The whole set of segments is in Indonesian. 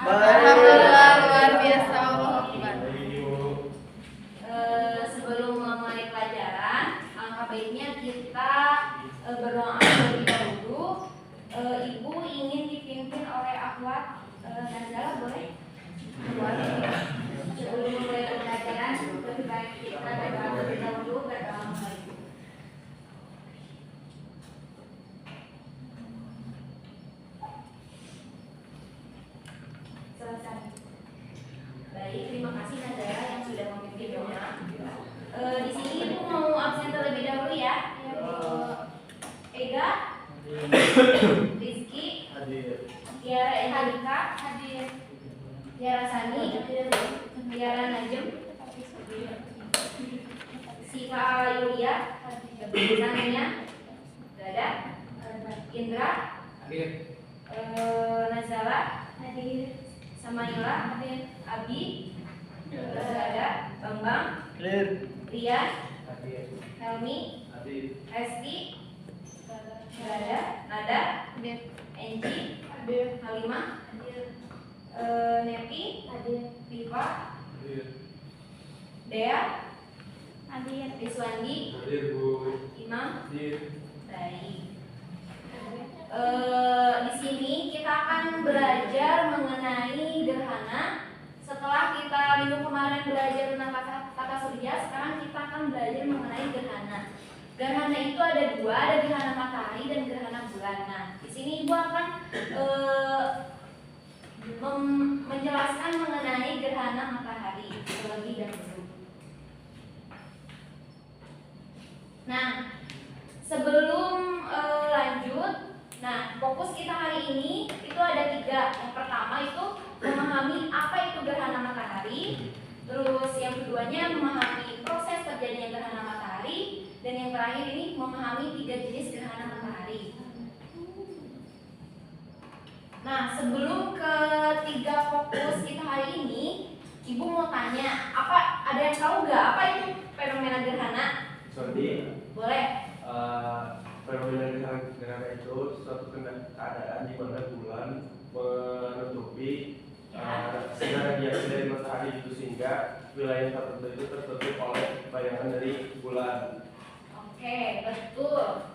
Alhamdulillah, luar biasa. Allahu Akbar. Sebelum memulai pelajaran, alangkah baiknya kita berdoa terlebih dahulu. Ibu ingin dipimpin oleh akhwat Nazala, boleh? Sebelum memulai pelajaran, lebih baik kita berdoa terlebih dahulu. Selesai. Baik, terima kasih Nazara yang sudah memimpin doa. Di sini Ibu mau absen terlebih dahulu ya. Ega, Rizky, Tiara Ehalika, hadir. Tiara Sani, Tiara Najem, Siva Yulia, Nanya, Gada, Indra, Nazala, hadir. Samaila, hadir. Abi, Gada, Bambang, Rian, Helmi, Resti, Gada, Nada, Enji, Halimah, Nepi, Viva, Dea, Rizwandi, Imam. Baik. Di sini kita akan belajar mengenai gerhana. Setelah kita minggu kemarin belajar tentang kata surya, sekarang kita akan belajar mengenai gerhana. Gerhana itu ada dua, ada gerhana matahari dan gerhana bulan. Nah, di sini Ibu akan menjelaskan mengenai gerhana matahari terlebih dahulu. Nah, sebelum lanjut, fokus kita hari ini itu ada tiga. Yang pertama itu memahami apa itu gerhana matahari. Terus yang keduanya memahami proses terjadinya gerhana matahari. Dan yang terakhir ini memahami tiga jenis gerhana matahari. Nah, sebelum ke tiga fokus kita hari ini, Ibu mau tanya, ada yang tahu nggak apa itu fenomena gerhana? Boleh. Fenomena gerhana itu suatu keadaan di mana bulan menutupi sinar radiasi dari matahari itu, sehingga wilayah tertentu itu tertutup oleh bayangan dari bulan. Oke, betul.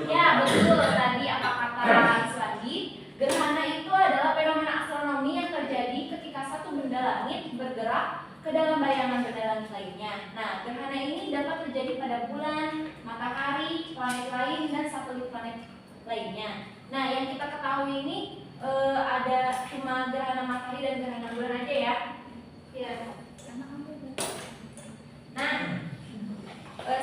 Ya, betul. Tadi apa kata Iswandi? Gerhana itu adalah fenomena astronomi yang terjadi ketika satu benda langit bergerak ke dalam bayangan benda langit lainnya. Nah, gerhana ini dapat terjadi pada bulan, matahari, planet lain, dan satelit planet lainnya. Nah, yang kita ketahui ini ada cuma gerhana matahari dan gerhana bulan aja ya. Ya. Nah,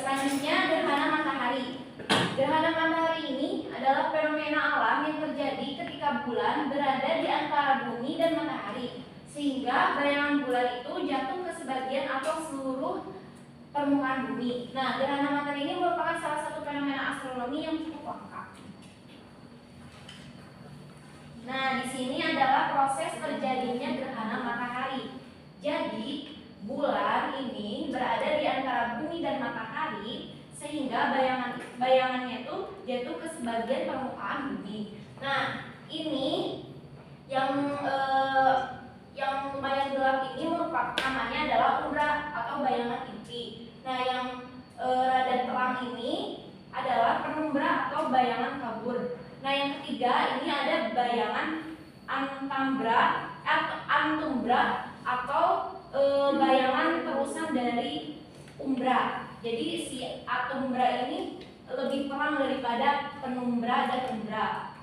selanjutnya gerhana matahari. Gerhana matahari ini adalah fenomena alam yang terjadi ketika bulan berada di antara bumi dan matahari, sehingga bayangan bulan itu jatuh ke sebagian atau seluruh permukaan bumi. Nah, gerhana matahari ini merupakan salah satu fenomena astronomi yang cukup langka. Nah, di sini adalah proses terjadinya gerhana matahari. Jadi, bulan ini berada di antara bumi dan matahari, sehingga bayangannya itu jatuh ke sebagian permukaan bumi. Nah, ini yang lumayan gelap ini merupakan namanya adalah umbra atau bayangan inti. Nah, yang rada terang ini adalah penumbra atau bayangan kabur. Nah, yang ketiga ini ada bayangan antumbra atau bayangan terusan dari umbra. Jadi si atumbra ini lebih terang daripada penumbra dan umbra.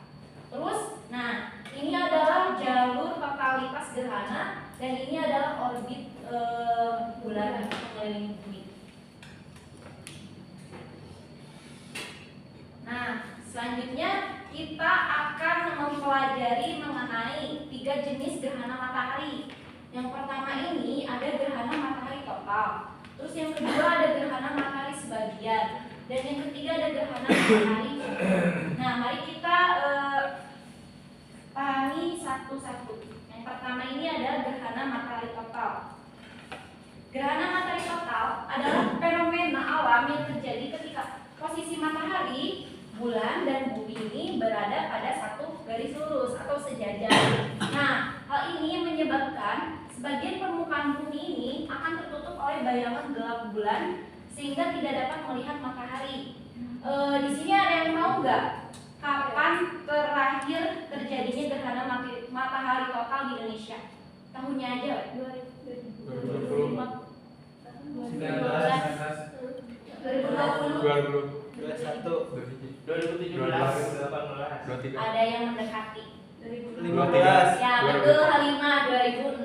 Terus, nah ini adalah jalur totalitas gerhana dan ini adalah orbit bulan mengelilingi bumi. Nah, selanjutnya kita akan mempelajari mengenai tiga jenis gerhana matahari. Yang pertama ini ada gerhana matahari total. Terus yang kedua ada gerhana matahari sebagian. Dan yang ketiga ada gerhana matahari. Nah, mari kita pahami satu-satu. Yang pertama ini adalah gerhana matahari total. Gerhana matahari total adalah fenomena alam alam yang terjadi ketika posisi matahari, bulan, dan bumi ini berada pada satu garis lurus atau sejajar. Nah, hal ini menyebabkan sebagian permukaan bumi ini akan tertutup oleh bayangan gelap bulan sehingga tidak dapat melihat matahari. Di sini ada yang tahu nggak kapan terakhir terjadinya gerhana matahari total di Indonesia? Tahunnya aja. 2020. 2018. Ada yang mendekati. 15. Ya, betul, Halimah, 2016.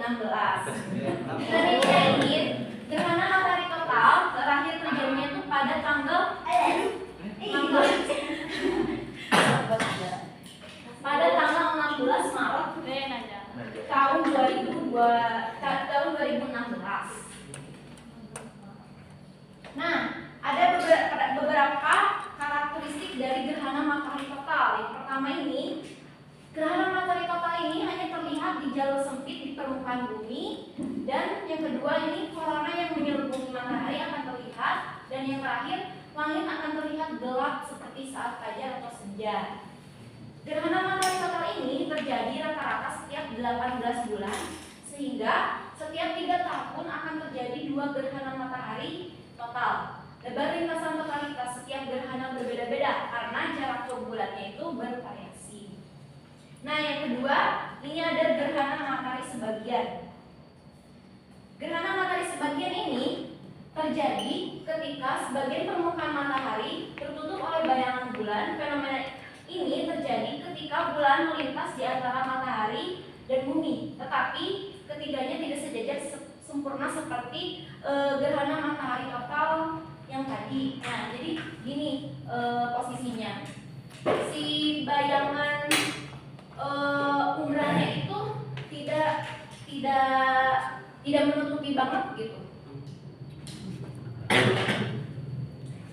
Indonesia ini gerhana matahari total terakhir terjadinya itu pada tanggal pada tanggal 16 Maret tahun 2016. Nah, ada beberapa karakteristik dari gerhana matahari total. Yang pertama ini, gerhana matahari total ini hanya terlihat di jalur sempit di permukaan bumi, dan yang kedua ini corona yang menyelimuti matahari akan terlihat, dan yang terakhir langit akan terlihat gelap seperti saat fajar atau senja. Gerhana matahari total ini terjadi rata-rata setiap 18 bulan, sehingga setiap 3 tahun akan terjadi 2 gerhana matahari total. Lebar lintasan totalitas setiap gerhana berbeda-beda karena jarak ke bulannya itu bervariasi. Nah, yang kedua, ini ada gerhana matahari sebagian. Gerhana matahari sebagian ini terjadi ketika sebagian permukaan matahari tertutup oleh bayangan bulan. Fenomena ini terjadi ketika bulan melintas di antara matahari dan bumi, tetapi ketiganya tidak sejajar sempurna seperti gerhana matahari total yang tadi. Nah, jadi gini posisinya. Si bayangan umbrahnya itu tidak menutupi banget gitu.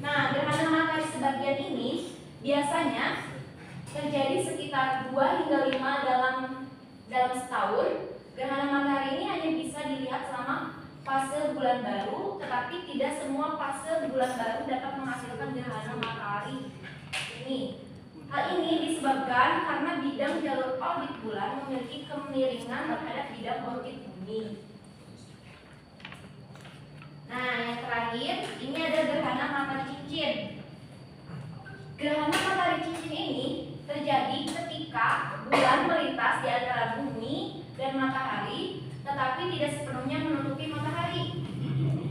Nah, gerhana matahari sebagian ini biasanya terjadi sekitar 2 hingga 5 dalam setahun. Gerhana matahari ini hanya bisa dilihat selama fase bulan baru, tetapi tidak semua fase bulan baru dapat menghasilkan gerhana matahari ini. Hal ini disebabkan karena bidang jalur orbit bulan memiliki kemiringan terhadap bidang orbit bumi. Nah, yang terakhir, ini ada gerhana matahari cincin. Gerhana matahari cincin ini terjadi ketika bulan melintas di antara bumi dan matahari, tetapi tidak sepenuhnya menutupi matahari.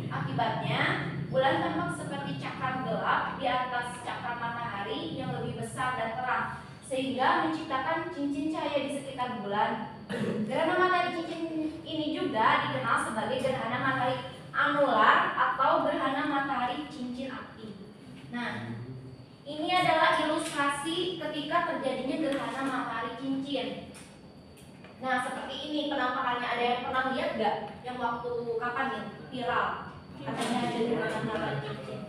Akibatnya, bulan tampak seperti cakram gelap di atas cakram matahari yang lebih besar dan terang, sehingga menciptakan cincin cahaya di sekitar bulan. Gerhana matahari cincin ini juga dikenal sebagai gerhana matahari anular atau gerhana matahari cincin api. Nah, ini adalah ilustrasi ketika terjadinya gerhana matahari cincin. Nah, seperti ini penampakannya. Ada yang pernah lihat nggak? Yang waktu kapan nih viral? Katanya ada gerhana matahari cincin.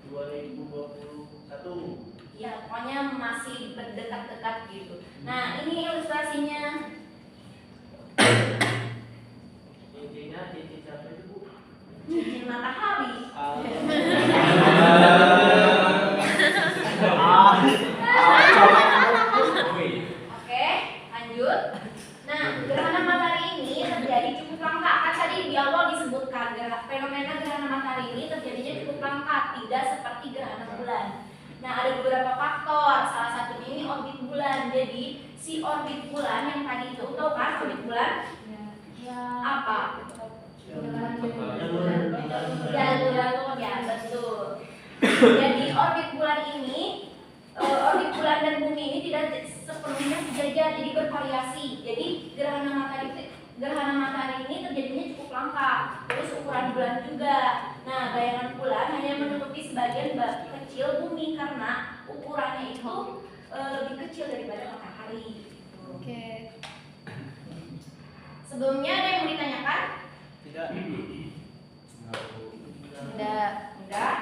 2021. Ya, pokoknya masih berdekat-dekat gitu. Nah, ini ilustrasinya. Intinya cincin siapa itu, Bu? Cincin matahari. Oke, lanjut. Nah, gerhana matahari ini terjadi cukup langka. Kan tadi di awal disebutkan fenomena gerhana matahari ini terjadinya cukup langka, tidak seperti gerhana bulan. Nah, ada beberapa faktor. Salah satunya ini orbit bulan. Jadi, si orbit bulan yang tadi itu, tahu kan orbit bulan? Ya. Apa? Jalur ya, betul. Jadi orbit bulan ini, orbit bulan dan bumi ini tidak sepenuhnya sejajar, jadi bervariasi. Jadi gerhana matahari ini terjadinya cukup langka. Terus ukuran bulan juga. Nah, bayangan bulan hanya menutupi sebagian kecil bumi karena ukurannya itu lebih kecil daripada matahari. Oke. Sebelumnya ada yang mau ditanyakan? Tidak. Enggak.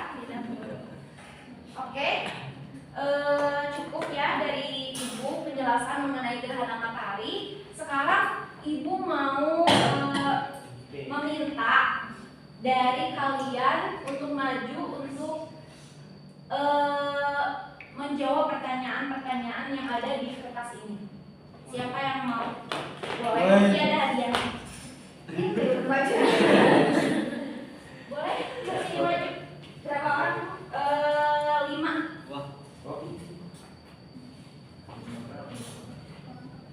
Oke. Cukup ya dari Ibu penjelasan mengenai gerhana matahari. Sekarang Ibu mau meminta dari kalian untuk maju untuk untuk menjawab pertanyaan-pertanyaan yang ada di kertas ini. Siapa yang mau? Boleh, nanti ada hadiahnya. Ini baca. Boleh, sini maju. Berapa orang? 5. Wah.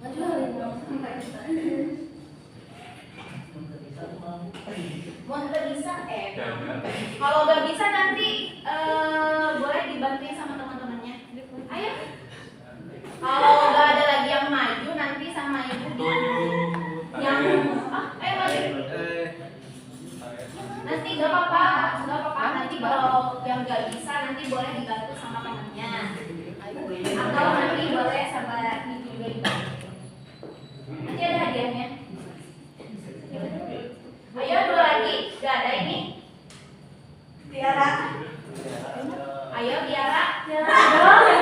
Maju hari dong. Mau nggak bisa? Kalau nggak bisa nanti boleh dibantuin sama teman-temannya. Ayo. Kalau nggak ada lagi yang maju nanti sama ibu yang ayo maju. Nanti nggak apa-apa. Nanti kalau yang nggak bisa nanti boleh dibantu sama temannya. Atau nanti boleh sama ibu juga dibantu. Nanti ada hadiahnya. Ayo dua lagi, udah ada ini. Tiara. Ayo Tiara. Tiara boleh.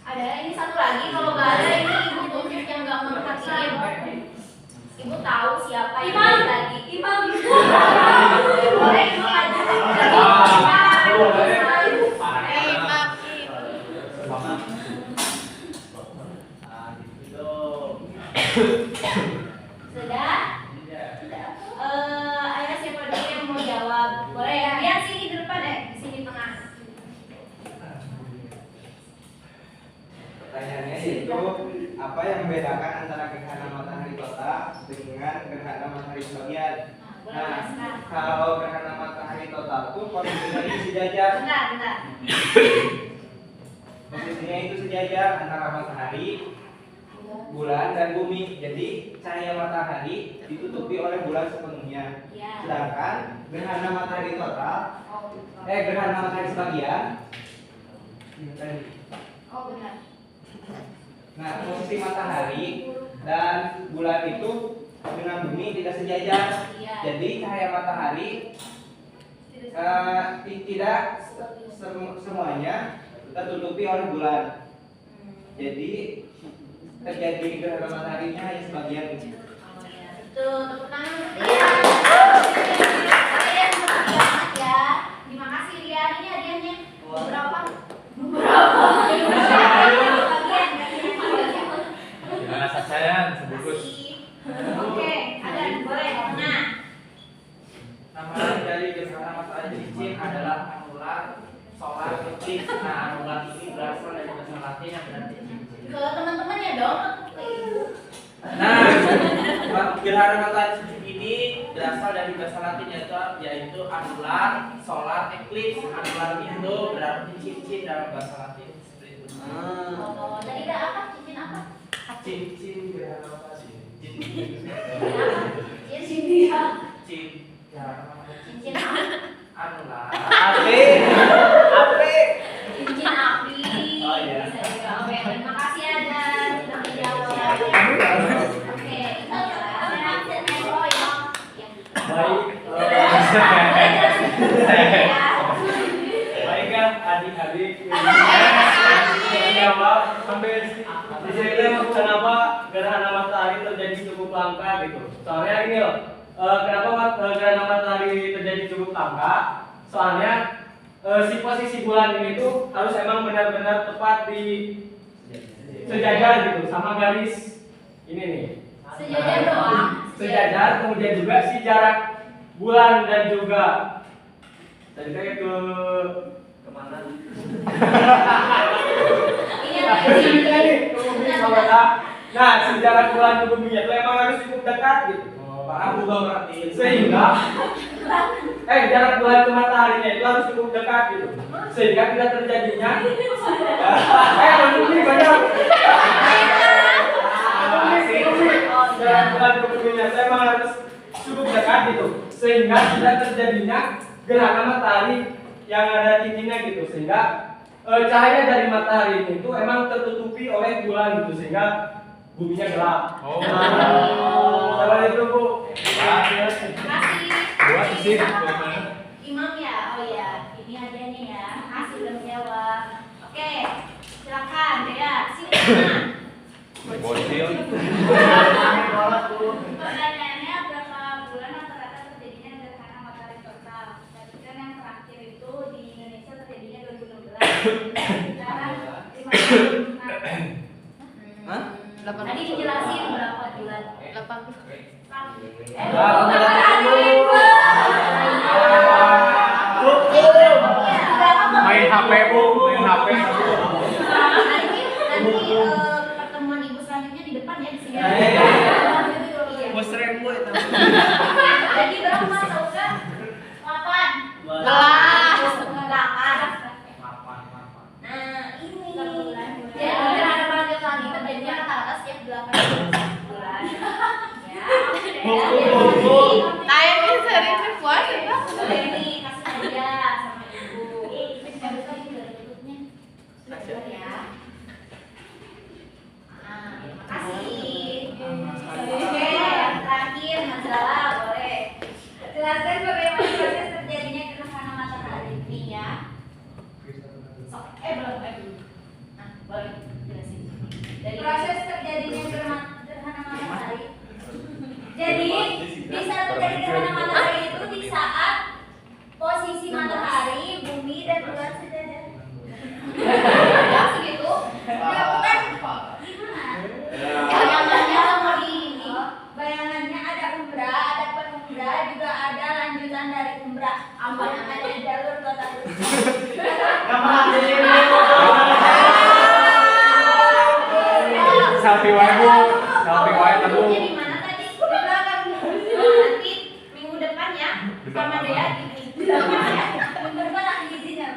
Ada ini satu lagi, kalau nggak ada ini ibu tunjuk yang nggak merhatiin. Ibu tahu siapa yang dari tadi. Imam. Boleh ini aja. Sudah? Ayo siapa dulu yang mau jawab? Boleh ya? Lihat sini di depan di sini tengah. Pertanyaannya yaitu apa yang membedakan antara gerhana matahari total dengan gerhana matahari sebagian? Boleh jelaskan. Kalau gerhana matahari total itu posisinya itu sejajar. Bentar. Posisinya itu sejajar antara matahari, bulan dan bumi. Jadi cahaya matahari ditutupi oleh bulan sepenuhnya. Ya. Sedangkan gerhana matahari total, gerhana matahari sebagian. Oh benar. Nah, posisi matahari dan bulan itu dengan bumi tidak sejajar. Iya. Jadi cahaya matahari tidak semuanya tertutupi oleh bulan. Jadi terjadi gerhana mataharinya hanya sebagian. Oh ya. Tuh, tepuk tangan untuk Ria. Kalian semangat banget ya. Terima kasih Ria. Ini hadiahnya berapa? Gimana sayang sebungkus? Oke, ada boleh tengah. Nama dari gerhana matahari cincin adalah anular solar eclipse. Nah, anular ini berasal dari bahasa Latin yang berarti cincin. Ke teman-temannya dong. Ke ibu. Nah, gerhana matahari cincin ini berasal dari bahasa Latin yaitu anular solar eclipse. Anular itu berarti cincin dalam bahasa Latin seperti itu. Oh, tadi ada apa? Cincin apa? Cincin gerhana matahari. Cincin dia. Cincin apa? Anular. Cincin api. Oh, iya. Bisa juga. Oke, terima kasih ada sudah menjawab. Oke, itu oh ya. Baik kan adik-adik menjawab sampai di sini kenapa gerhana matahari terjadi cukup langka gitu. Soalnya gini loh, kenapa gerhana matahari terjadi cukup langka? Soalnya si posisi bulan ini tuh harus emang benar-benar tepat di sejajar gitu sama garis ini nih. Sejajar doang. Sejajar, kemudian juga si jarak bulan dan juga tadi saya ke kemana? Nah, si jarak bulan ke bumi itu emang harus cukup dekat gitu. Paham juga berarti. Sehingga jarak bulan ke mataharinya itu harus cukup dekat gitu. Sehingga tidak terjadinya bumi banyak. Jarak bulan ke buminya itu emang harus cukup dekat gitu. Sehingga tidak terjadinya gerhana matahari yang ada cincinnya gitu. Sehingga cahaya dari matahari itu emang tertutupi oleh bulan gitu. Sehingga buminya gelap. Seperti itu Bu. Terima kasih. Buat sih. Imam ya, oh ya, ini hadiahnya ya. Makasih sudah menjawab. Oke, silakan Dea, sini. Hah? Tadi dijelasin berapa bulan? 8 Main HP bu, main HP. Nanti pertemuan ibu selanjutnya di depan ya di sini. Bos rembo itu. Jadi berapa tahu kan? 8. Nah ini. Jadi gerhana matahari terjadinya rata-rata setiap 8 bulan. Ya. Saya bisa sering puasa Pak. Ini kasih hadiah sama ibu. Ya. Nah, terima kasih. Oke, yang terakhir masalah boleh. Jelaskan bagaimana proses terjadinya gerhana matahari ini ya. Sok, belum. Nah, boleh jelasin. Dari proses terjadinya gerhana matahari. Jadi bisa terjadi gerhana matahari itu di saat posisi matahari, bumi dan bulan sejajar. Ya segitu. Ya bukan gimana? Bayangannya mau di ini. Bayangannya ada umbra, ada penumbra, juga ada lanjutan dari umbra. Apa namanya jalur kota Selfie wae bu, selfie wae tadu. Di mana tadi? Di belakang. Nanti minggu depan ya sama Dea gini. Minggu depan aku izin ya.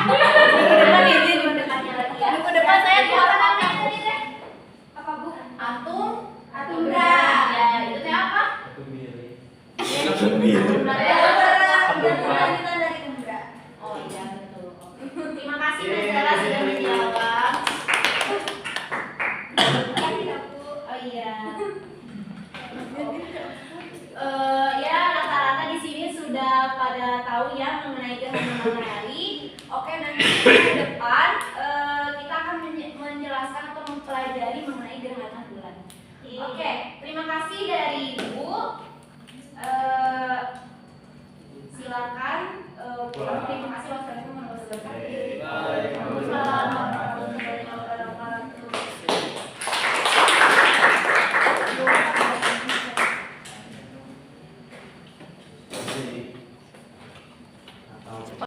Minggu depan izin minggu depannya lagi ya. Minggu depan saya jualan apa tadi teh? Apa bu? Atumbra. Ya itu teh apa? Atumbra. Lanjutan dari umbra. Oh iya betul. Terima kasih Nazara sudah menjawab. Oh iya. Ya rata-rata di sini sudah pada tahu ya mengenai gerhana matahari. Oke, nanti ke depan kita akan menjelaskan atau mempelajari mengenai gerhana bulan. Oke, terima kasih dari Ibu. Silakan pulang. Terima kasih. Wassalamualaikum warahmatullahi wabarakatuh.